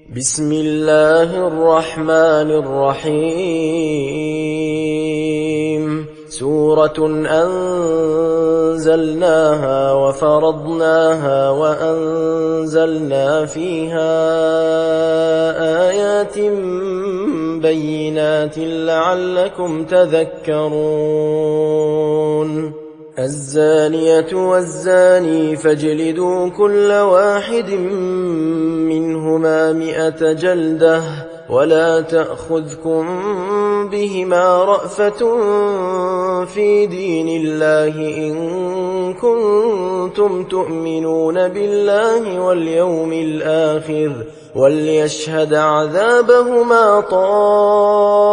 بسم الله الرحمن الرحيم سورة أنزلناها وفرضناها وأنزلنا فيها آيات بينات لعلكم تذكرون الزانية والزاني فاجلدوا كل واحد منهما 100 جلدة ولا تأخذكم بهما رأفة في دين الله إن كنتم تؤمنون بالله واليوم الآخر وليشهد عذابهما طائفة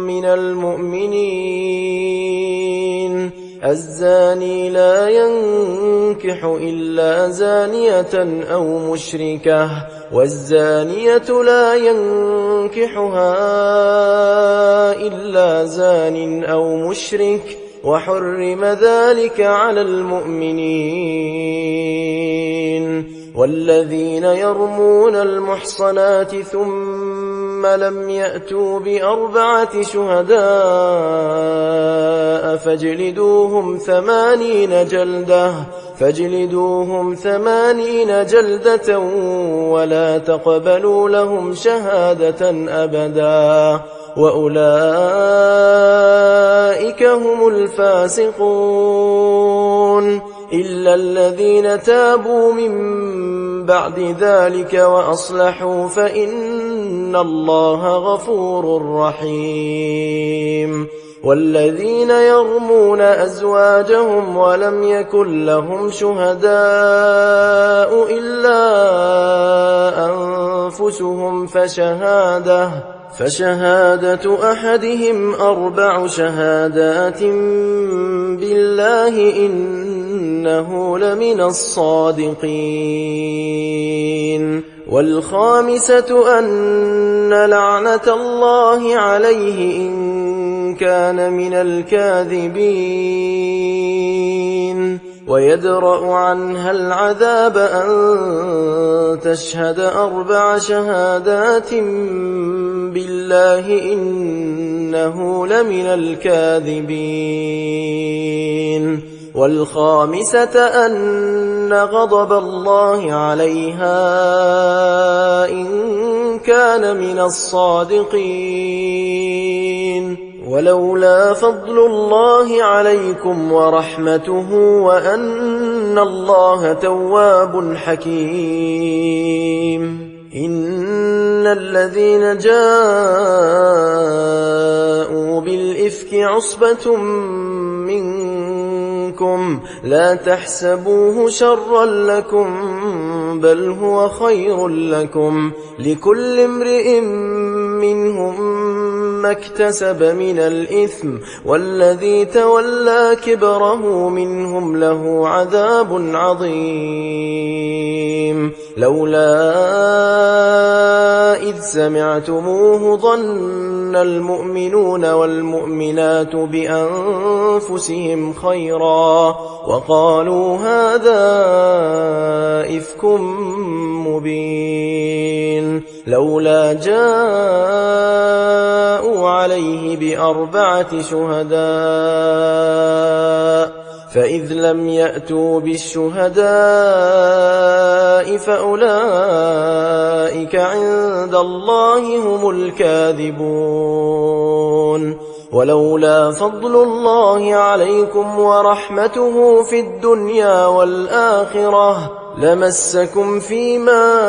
من المؤمنين الزاني لا ينكح إلا زانية أو مشركة والزانية لا ينكحها إلا زان أو مشرك وحرم ذلك على المؤمنين والذين يرمون المحصنات ثم لم يأتوا ب4 شهداء فاجلدوهم 80 جلدة ولا تقبلوا لهم شهادة أبدا وأولئك هم الفاسقون إلا الذين تابوا من بعد ذلك وأصلحوا فإن الله غفور رحيم والذين يرمون أزواجهم ولم يكن لهم شهداء إلا أنفسهم فشهادة أحدهم 4 شهادات بالله إنه لمن الصادقين والخامسة أن لعنة الله عليه إن كان من الكاذبين ويدرأ عنها العذاب أن تشهد 4 شهادات بالله إنه لمن الكاذبين والخامسة أن غضب الله عليها إن كان من الصادقين ولولا فضل الله عليكم ورحمته وأن الله تواب حكيم إن الذين جاءوا بالإفك عصبة منكم لا تحسبوه شرا لكم بل هو خير لكم لكل امرئ منهم ما اكتسب من الإثم والذي تولى كبره منهم له عذاب عظيم لولا إذ سمعتموه ظن المؤمنون والمؤمنات بأنفسهم خيرا وقالوا هذا إفك مبين لولا جاءوا عليه ب4 شهداء فإذ لم يأتوا بالشهداء فأولئك عند الله هم الكاذبون ولولا فضل الله عليكم ورحمته في الدنيا والآخرة لمسكم فيما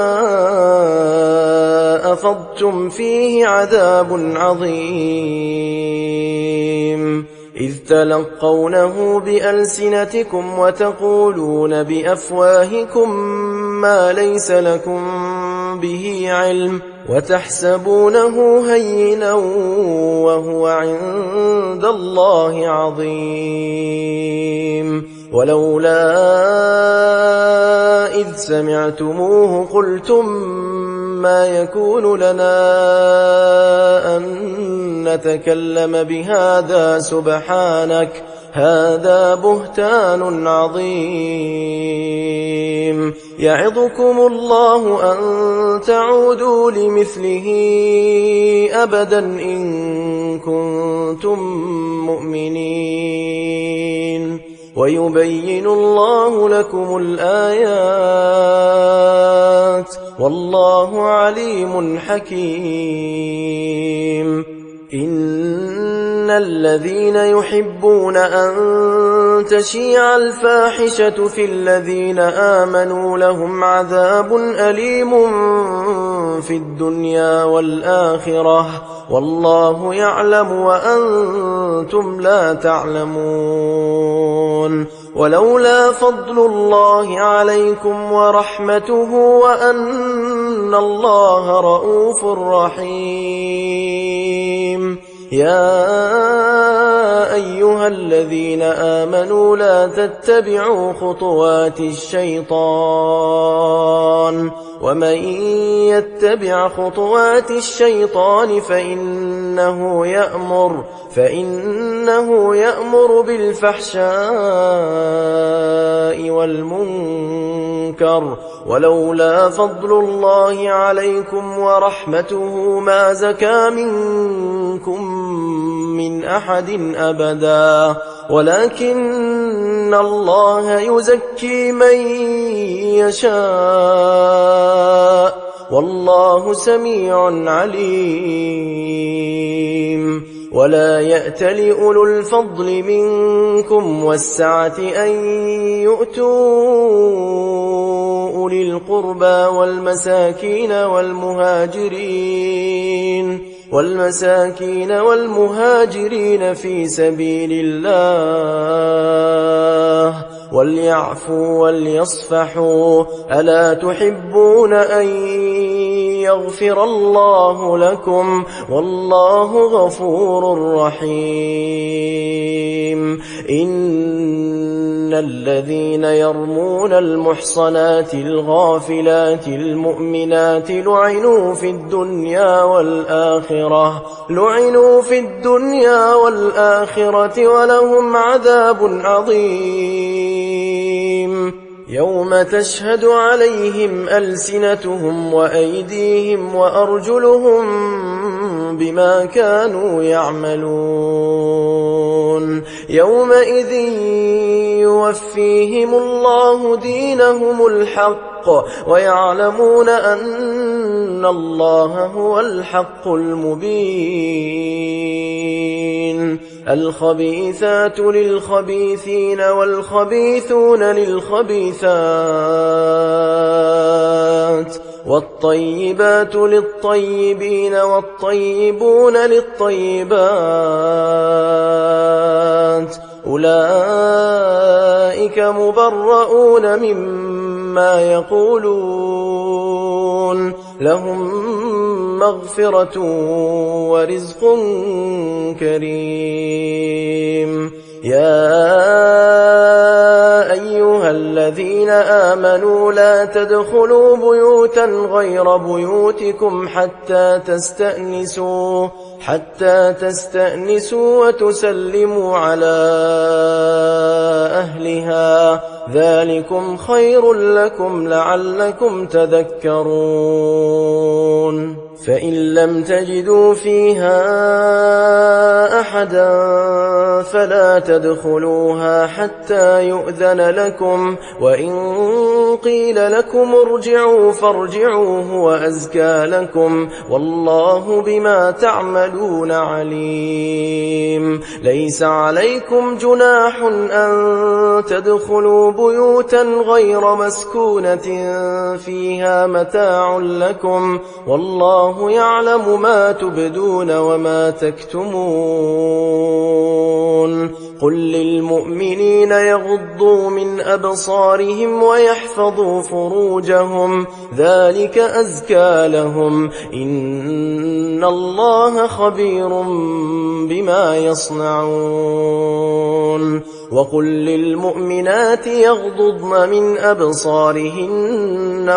أفضتم فيه عذاب عظيم إذ تلقونه بألسنتكم وتقولون بأفواهكم ما ليس لكم به علم وتحسبونه هينا وهو عند الله عظيم ولولا إذ سمعتموه قلتم ما يكون لنا أن نتكلم بهذا هذا بهتان عظيم. يعظكم الله أن تعودوا لمثله أبدا إن كنتم مؤمنين. ويبين الله لكم الآيات والله عليم حكيم. إن الذين يحبون أن تشيع الفاحشة في الذين آمنوا لهم عذاب أليم في الدنيا والآخرة والله يعلم وأنتم لا تعلمون. ولولا فضل الله عليكم ورحمته وأن الله رؤوف رحيم. يا أيها الذين آمنوا لا تتبعوا خطوات الشيطان ومن يتبع خطوات الشيطان فإنه يأمر بالفحشاء والمنكر. ولولا فضل الله عليكم ورحمته ما زكى منكم من أحد أبدا ولكن الله يزكي من يشاء والله سميع عليم. ولا يأتل أولو الفضل منكم والسعة أن يؤتوا أولي القربى والمساكين في سبيل الله وليعفوا وليصفحوا ألا تحبون أن يغفر الله لكم والله غفور رحيم. إن الذين يرمون المحصنات الغافلات المؤمنات لعنوا في الدنيا والآخرة ولهم عذاب عظيم. يوم تشهد عليهم ألسنتهم وأيديهم وأرجلهم بما كانوا يعملون. يومئذ يوفيهم الله دينهم الحق ويعلمون أن الله هو الحق المبين. الخبيثات للخبيثين والخبيثون للخبيثات والطيبات للطيبين والطيبون للطيبات أولئك مبرؤون مما يقولون لهم مغفرة ورزق كريم. يا أيها الذين آمنوا لا تدخلوا بيوتا غير بيوتكم حتى تستأنسوا وتسلموا على أهلها ذلكم خير لكم لعلكم تذكرون. فإن لم تجدوا فيها أحدا فلا تدخلوها حتى يؤذن لكم وإن قيل لكم ارجعوا فارجعوا هو أزكى لكم والله بما تعملون عليم. ليس عليكم جناح أن تدخلوا بيوتا غير مسكونة فيها متاع لكم والله يعلم ما تبدون وما تكتمون. قل للمؤمنين يغضوا من أبصارهم ويحفظوا فروجهم ذلك أزكى لهم إن الله خبير بما يصنعون. وقل للمؤمنات يغضضن من أبصارهن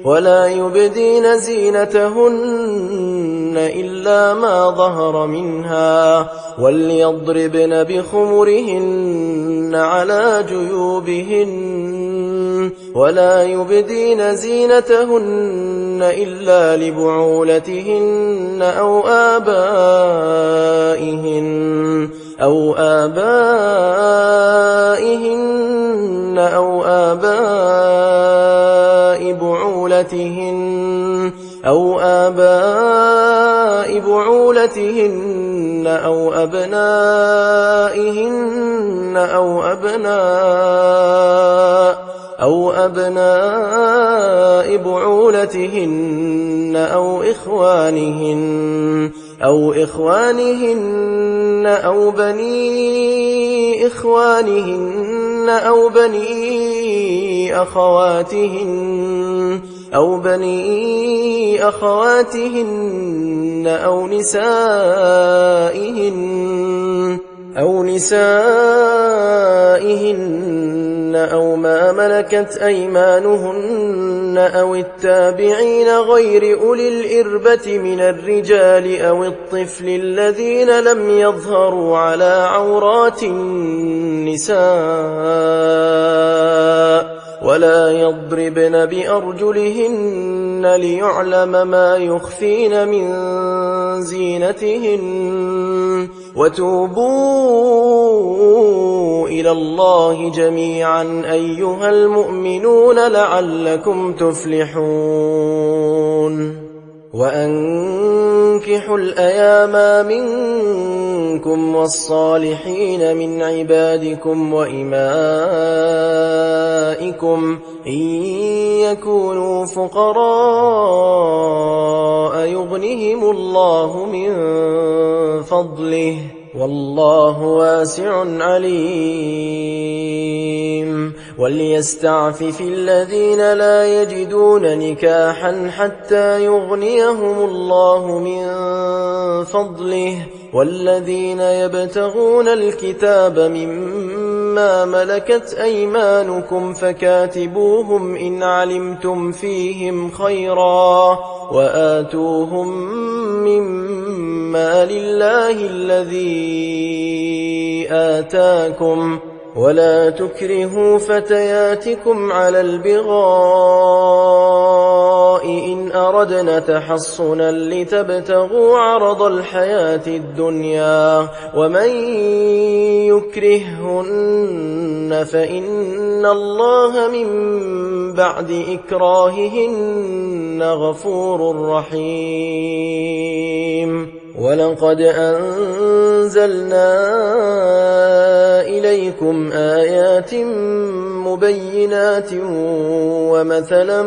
ولا يبدين زينتهن إلا ما ظهر منها وليضربن بخمرهن على جيوبهن ولا يبدين زينتهن إلا لبعولتهن أو آباء بعولتهن أو أبنائهن أو أبناء بعولتهن أو إخوانهن أو بني إخوانهن أو بني أخواتهن أو نسائهن أو ما ملكت أيمانهن أو التابعين غير أولي الإربة من الرجال أو الطفل الذين لم يظهروا على عورات النساء ولا يضربن بأرجلهن ليعلم ما يخفين من زينتهن وتوبوا إلى الله جميعا أيها المؤمنون لعلكم تفلحون وأنكحوا الأيام منكم والصالحين من عبادكم وإمائكم إن يكونوا فقراء يغنهم الله من فضله والله واسع عليم وليستعفف الذين لا يجدون نكاحا حتى يغنيهم الله من فضله والذين يبتغون الكتاب مما ملكت أيمانكم فكاتبوهم إن علمتم فيهم خيرا وآتوهم مما لله الذي آتاكم ولا تكرهوا فتياتكم على البغاء إن أردنا تحصنا لتبتغوا عرض الحياة الدنيا ومن يكرههن فإن الله من بعد إكراههن غفور رحيم ولقد أنزلنا إليكم آيات مبينات ومثلا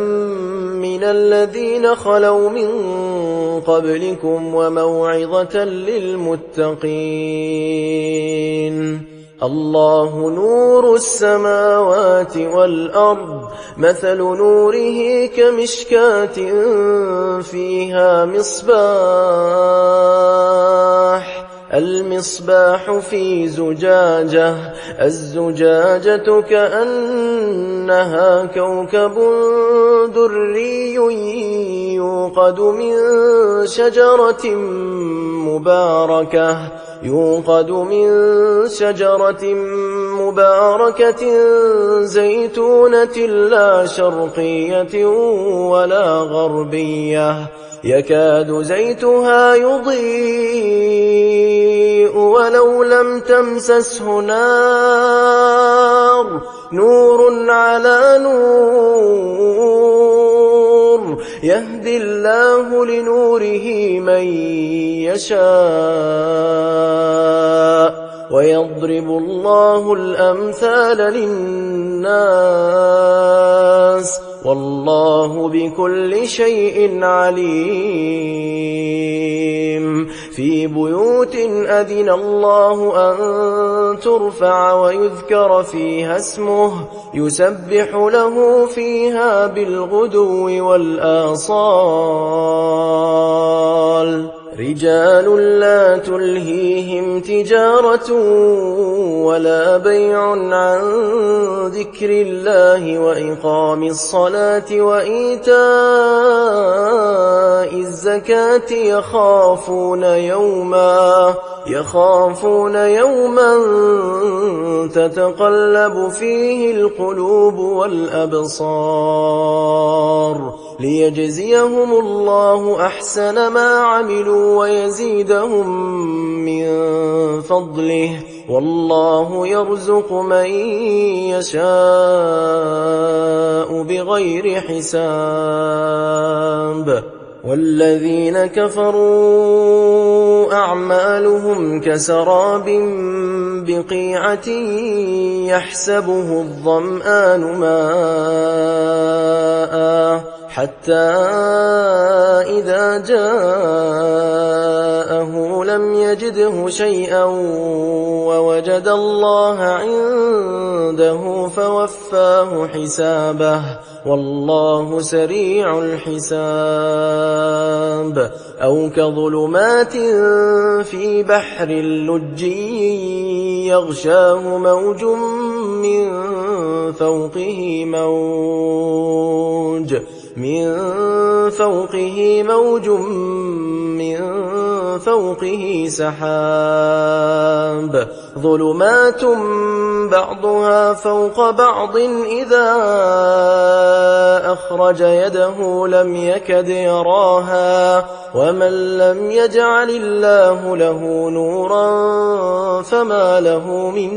من الذين خلوا من قبلكم وموعظة للمتقين الله نور السماوات والأرض مثل نوره كمشكاة فيها المصباح في زجاجة الزجاجة كأنها كوكب دري يوقد من شجرة مباركة زيتونة لا شرقية ولا غربية يكاد زيتها يضيء ولو لم تمسسه نار نور على نور يهدي الله لنوره من يشاء ويضرب الله الأمثال للناس والله بكل شيء عليم في بيوت أذن الله أن ترفع ويذكر فيها اسمه يسبح له فيها بالغدو والآصال رجال لا تلهيهم تجارة ولا بيع عن ذكر الله وإقام الصلاة وإيتاء الزكاة يخافون يوما تتقلب فيه القلوب والأبصار ليجزيهم الله أحسن ما عملوا ويزيدهم من فضله والله يرزق من يشاء بغير حساب. والذين كفروا أعمالهم كسراب بقيعة يحسبه الظمآن ماء حتى إذا جاءه لم يجده شيئا ووجد الله عنده فوفاه حسابه والله سريع الحساب. أو كظلمات في بحر لجي يغشاه موج من فوقه سحاب ظلمات بعضها فوق بعض إذا أخرج يده لم يكد يراها ومن لم يجعل الله له نورا فما له من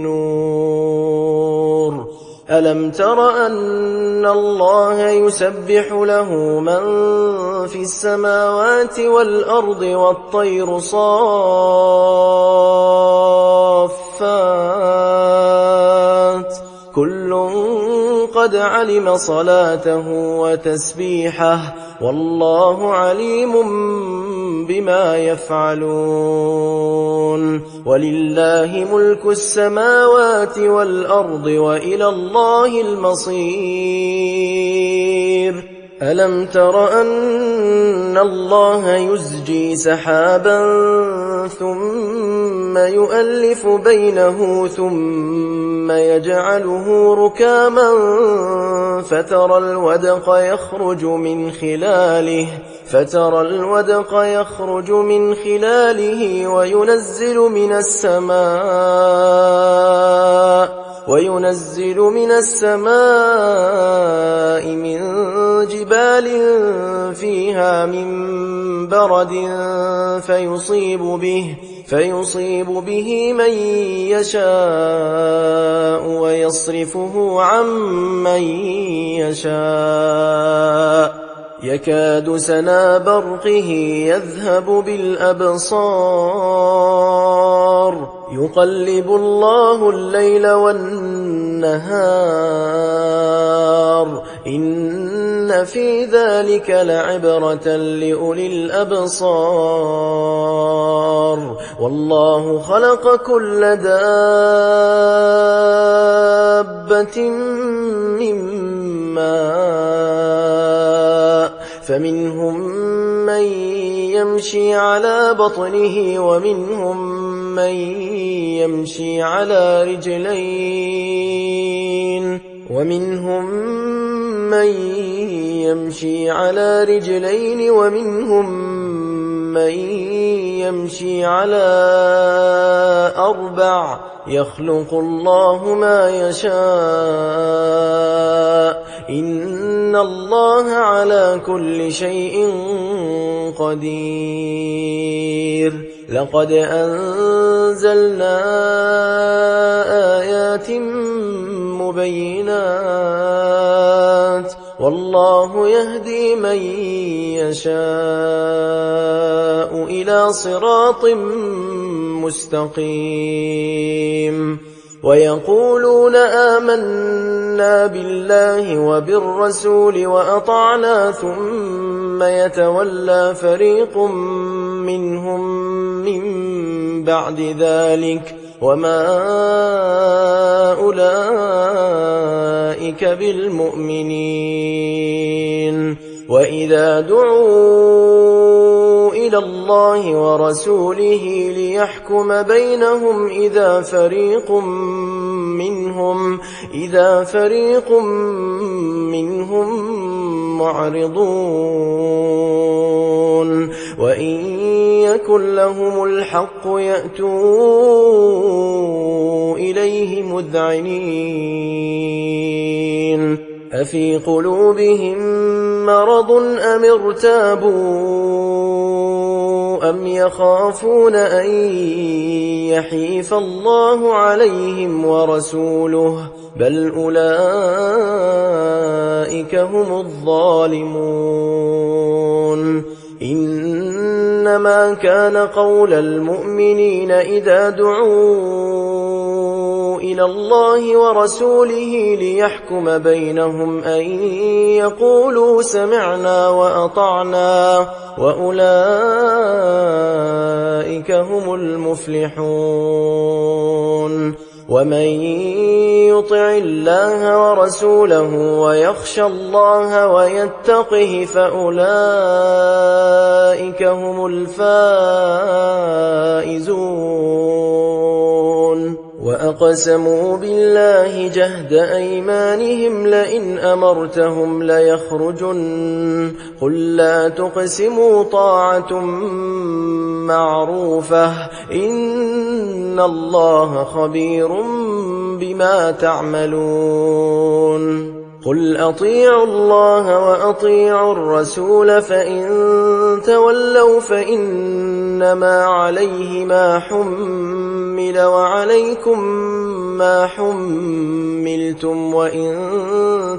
نور. ألم تر أن الله يسبح له من في السماوات والأرض والطير صافات كل قد علم صلاته وتسبيحه والله عليم بما يفعلون. ولله ملك السماوات والأرض وإلى الله المصير. ألم تر أن الله يزجي سحابا ثم يؤلف بينه ثم يجعله ركاما فترى الودق يخرج من خلاله وينزل من السماء من جبال فيها من برد فيصيب به من يشاء ويصرفه عن من يشاء يكاد سنا برقه يذهب بالأبصار يقلب الله الليل والنهار إن في ذلك لعبرة لأولي الأبصار. والله خلق كل دابة من ماء فمنهم من يمشي على بطنه ومنهم من يمشي على رجلين ومنهم من يمشي على أربع يخلق الله ما يشاء إن الله على كل شيء قدير. لقد أنزلنا آيات مبينات والله يهدي من يشاء إلى صراط مستقيم. ويقولون آمنا بالله وبالرسول وأطعنا ثم يتولى فريق منهم من بعد ذلك وما أولئك بالمؤمنين. وإذا دعوا إلى الله ورسوله ليحكم بينهم إذا فريق منهم معرضون وإن يكن لهم الحق يأتوا إليه مذعنين أفي قلوبهم مرض أم ارتابوا أم يخافون أن يحيف الله عليهم ورسوله بل أولئك هم الظالمون إنما كان قول المؤمنين إذا دعوا إلى الله ورسوله ليحكم بينهم أن يقولوا سمعنا وأطعنا وأولئك هم المفلحون ومن يطع الله ورسوله ويخشى الله ويتقه فأولئك هم الفائزون وأقسموا بالله جهد أيمانهم لئن أمرتهم ليخرجن قل لا تقسموا طاعة معروفة إن الله خبير بما تعملون قل أطيعوا الله وأطيعوا الرسول فإن تولوا فإنما عليه ما حمل وعليكم ما حملتم وإن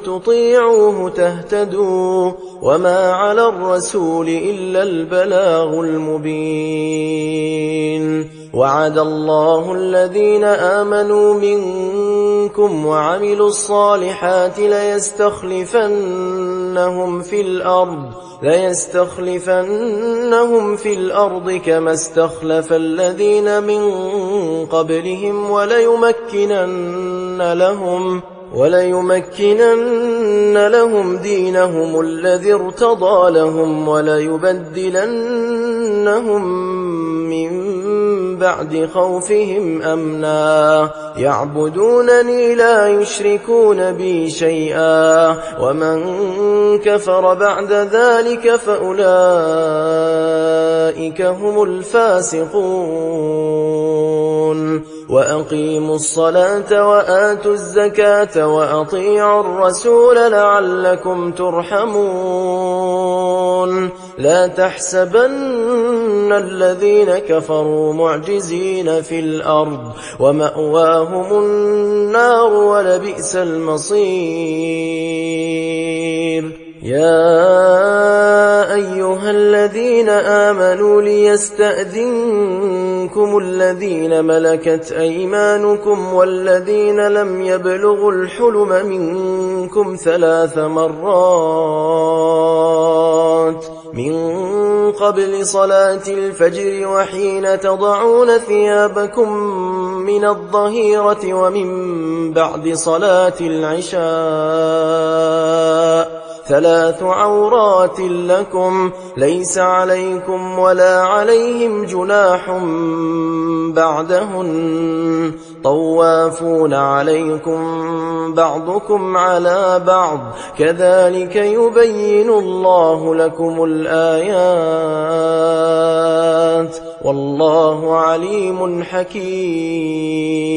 تطيعوه تهتدوا وما على الرسول إلا البلاغ المبين وعد الله الذين آمنوا منكم وعملوا الصالحات ليستخلفنهم في الأرض كما استخلف الذين من قبلهم وليمكنن لهم دينهم الذي ارتضى لهم وليبدلنهم من بعد خوفهم أمنا يعبدونني لا يشركون بي شيئا ومن كفر بعد ذلك فأولئك هم الفاسقون وأقيموا الصلاة وآتوا الزكاة وأطيعوا الرسول لعلكم ترحمون لا تحسبن الذين كفروا معجزين في الأرض ومأواهم النار ولبئس المصير يا أيها الذين آمنوا ليستأذنكم الذين ملكت أيمانكم والذين لم يبلغوا الحلم منكم 3 مرات من قبل صلاة الفجر وحين تضعون ثيابكم من الظهيرة ومن بعد صلاة العشاء 3 عورات لكم ليس عليكم ولا عليهم جناح بعدهن طوافون عليكم بعضكم على بعض كذلك يبين الله لكم الآيات والله عليم حكيم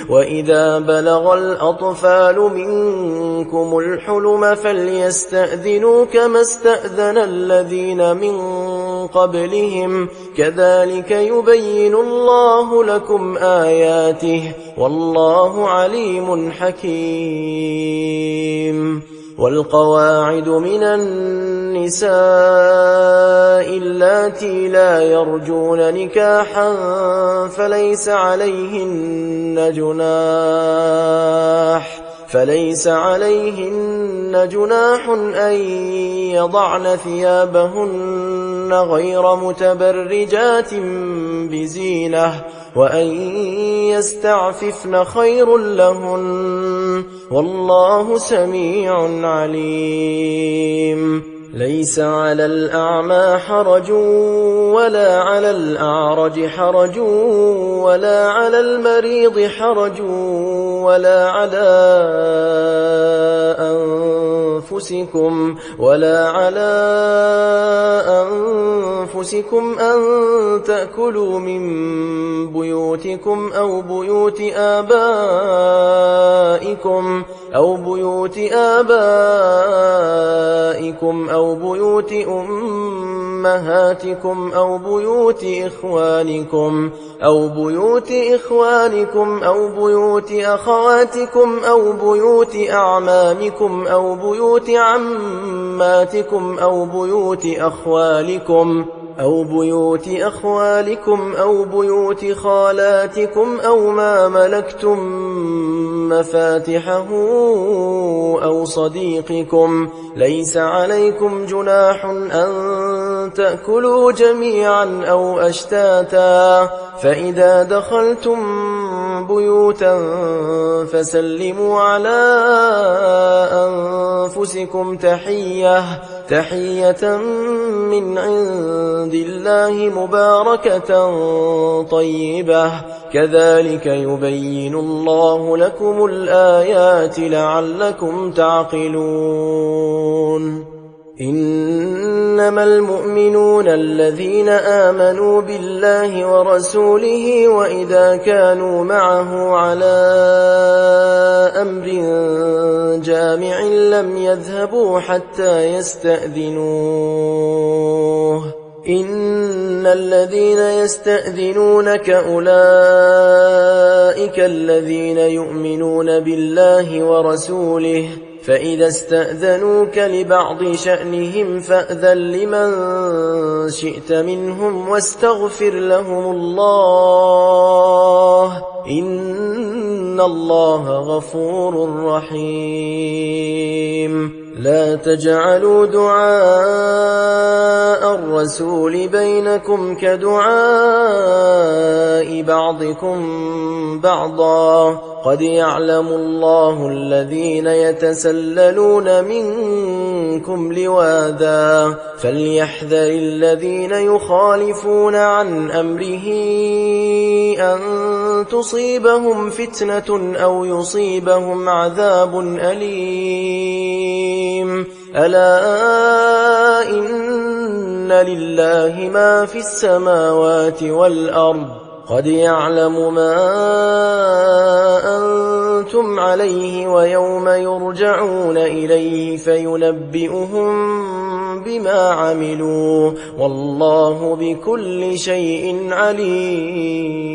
وإذا بلغ الأطفال منكم الحلم فليستأذنوا كما استأذن الذين من قبلهم كذلك يبين الله لكم آياته والله عليم حكيم والقواعد من النساء اللاتي لا يرجون نكاحا فليس عليهن جناح أن يضعن ثيابهن غير متبرجات بزينة وأن يستعففن خير لهن والله سميع عليم ليس على الأعمى حرج ولا على الأعرج حرج ولا على المريض حرج ولا على أنفسكم أن تأكلوا من بيوتكم أو بيوت آبائكم أو بيوت أمهاتكم أو بيوت إخوانكم أو بيوت أخواتكم أو بيوت أعمامكم أو بيوت عماتكم أو بيوت أخوالكم أو بيوت خالاتكم أو ما ملكتم مفاتحه أو صديقكم. ليس عليكم جناح أن تأكلوا جميعا أو أشتاتا، فإذا دخلتم بيوتا فسلموا على أنفسكم تحية من عند الله مباركة طيبة، كذلك يبين الله لكم الآيات لعلكم تعقلون. إنما المؤمنون الذين آمنوا بالله ورسوله وإذا كانوا معه على أمر جامع لم يذهبوا حتى يستأذنوه. إن الذين يستأذنونك أولئك الذين يؤمنون بالله ورسوله، فإذا استأذنوك لبعض شأنهم فأذن لمن شئت منهم واستغفر لهم الله، إن الله غفور رحيم. لا تجعلوا دعاء الرسول بينكم كدعاء بعضكم بعضا، قد يعلم الله الذين يتسللون منكم لواذا، فليحذر الذين يخالفون عن أمره أن تصيبهم فتنة أو يصيبهم عذاب أليم. ألا إن لله ما في السماوات والأرض، قد يعلم ما أنتم عليه ويوم يرجعون إليه فينبئهم بما عملوا، والله بكل شيء عليم.